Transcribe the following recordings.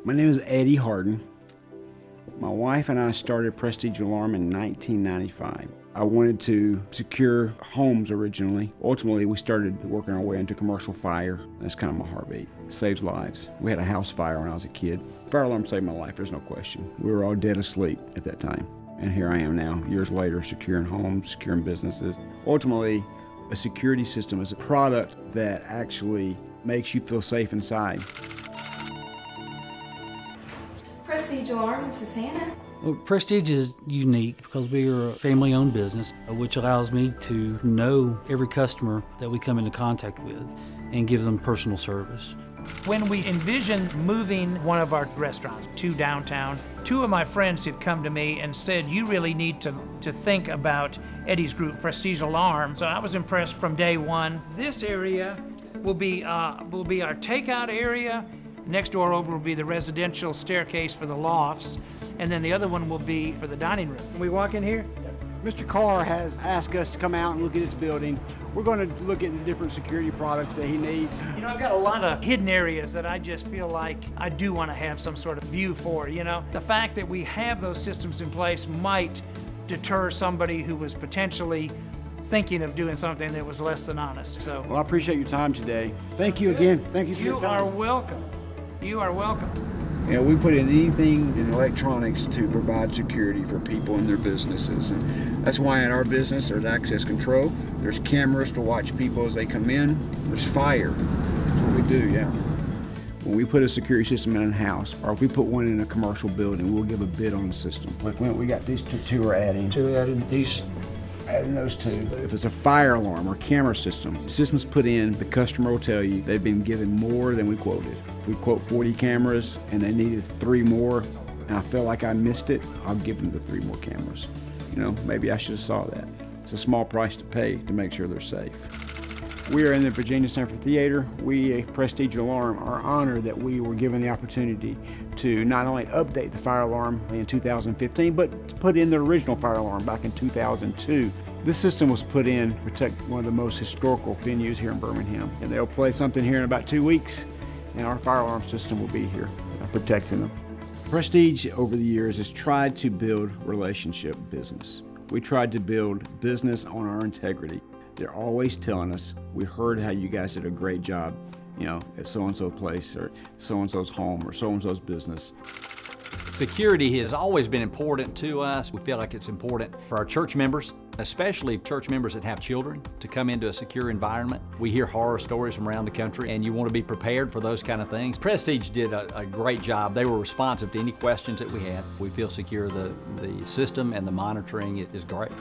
My name is Eddie Harden. My wife and I started Prestige Alarm in 1995. I wanted to secure homes originally. Ultimately, we started working our way into commercial fire. That's kind of my heartbeat. It saves lives. We had a house fire when I was a kid. Fire alarm saved my life, there's no question. We were all dead asleep at that time. And here I am now, years later, securing homes, securing businesses. Ultimately, a security system is a product that actually makes you feel safe inside. Prestige Alarm, this is Hannah. Well, Prestige is unique because we are a family-owned business, which allows me to know every customer that we come into contact with and give them personal service. When we envisioned moving one of our restaurants to downtown, two of my friends had come to me and said, you really need to think about Eddie's group, Prestige Alarm. So I was impressed from day one. This area will be our takeout area. Next door over will be the residential staircase for the lofts, and then the other one will be for the dining room. Can we walk in here? Mr. Carr has asked us to come out and look at his building. We're going to look at the different security products that he needs. You know, I've got a lot of hidden areas that I just feel like I do want to have some sort of view for, you know. The fact that we have those systems in place might deter somebody who was potentially thinking of doing something that was less than honest. So, Well, I appreciate your time today. Thank you again. Thank you for your you time. are welcome. You are welcome. You know, we put in anything in electronics to provide security for people and their businesses. And that's why in our business there's access control, there's cameras to watch people as they come in, there's fire. That's what we do, yeah. When we put a security system in a house, or if we put one in a commercial building, we'll give a bid on the system. Like we got these two we're adding. Two added these. Adding those two. If it's a fire alarm or camera system, the system's put in, the customer will tell you they've been given more than we quoted. If we quote 40 cameras and they needed 3 more, and I feel like I missed it, I'll give them the 3 more cameras. You know, maybe I should have saw that. It's a small price to pay to make sure they're safe. We are in the Virginia Center Theater. We, Prestige Alarm, are honored that we were given the opportunity to not only update the fire alarm in 2015, but to put in the original fire alarm back in 2002. This system was put in to protect one of the most historical venues here in Birmingham. And they'll play something here in about 2 weeks, and our fire alarm system will be here protecting them. Prestige, over the years, has tried to build relationship business. We tried to build business on our integrity. They're always telling us, we heard how you guys did a great job, you know, at so-and-so place or so-and-so's home or so-and-so's business. Security has always been important to us. We feel like it's important for our church members, especially church members that have children, to come into a secure environment. We hear horror stories from around the country, and you want to be prepared for those kind of things. Prestige did a great job. They were responsive to any questions that we had. We feel secure. The system and the monitoring is great.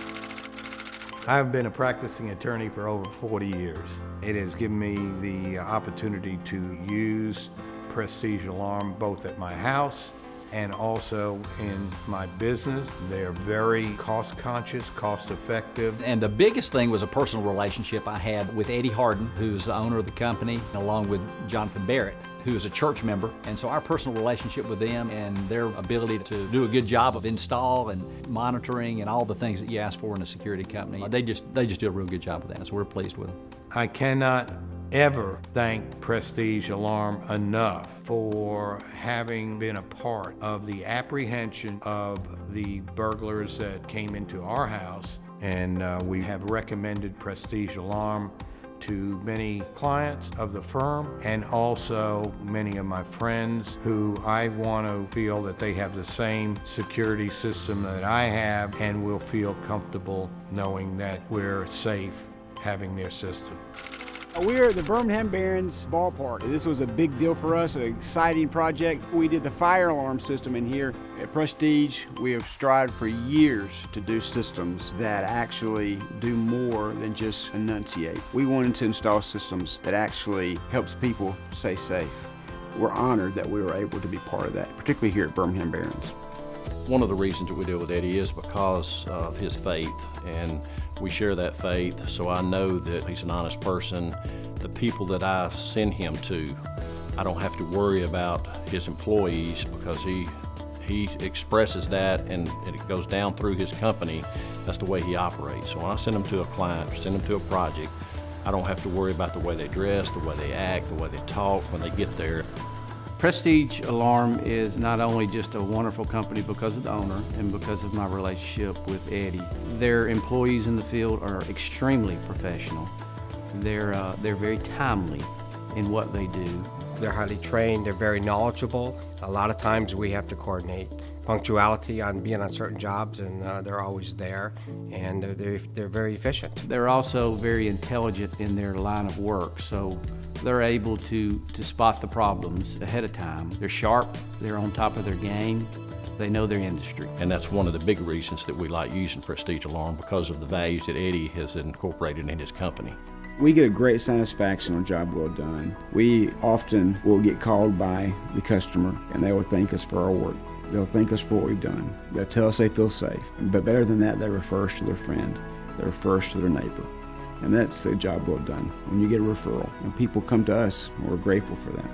I've been a practicing attorney for over 40 years. It has given me the opportunity to use Prestige Alarm both at my house and also in my business. They're very cost-conscious, cost-effective. And the biggest thing was a personal relationship I had with Eddie Harden, who's the owner of the company, along with Jonathan Barrett, who is a church member. And so our personal relationship with them and their ability to do a good job of install and monitoring and all the things that you ask for in a security company, they just do a real good job with that, so we're pleased with them. I cannot ever thank Prestige Alarm enough for having been a part of the apprehension of the burglars that came into our house. And we have recommended Prestige Alarm to many clients of the firm and also many of my friends who I want to feel that they have the same security system that I have and will feel comfortable knowing that we're safe having their system. We're at the Birmingham Barons ballpark. This was a big deal for us, an exciting project. We did the fire alarm system in here. At Prestige, we have strived for years to do systems that actually do more than just enunciate. We wanted to install systems that actually helps people stay safe. We're honored that we were able to be part of that, particularly here at Birmingham Barons. One of the reasons that we deal with Eddie is because of his faith, and we share that faith, so I know that he's an honest person. The people that I send him to, I don't have to worry about his employees because he expresses that and it goes down through his company. That's the way he operates. So when I send him to a client or send him to a project, I don't have to worry about the way they dress, the way they act, the way they talk when they get there. Prestige Alarm is not only just a wonderful company because of the owner and because of my relationship with Eddie. Their employees in the field are extremely professional. They're very timely in what they do. They're highly trained, they're very knowledgeable. A lot of times we have to coordinate punctuality on being on certain jobs, and they're always there, and they're very efficient. They're also very intelligent in their line of work, so they're able to spot the problems ahead of time. They're sharp, they're on top of their game, they know their industry. And that's one of the big reasons that we like using Prestige Alarm, because of the values that Eddie has incorporated in his company. We get a great satisfaction on a job well done. We often will get called by the customer and they will thank us for our work. They'll thank us for what we've done. They'll tell us they feel safe. But better than that, they refer us to their friend. They refer us to their neighbor. And that's a job well done when you get a referral. And people come to us, and we're grateful for that.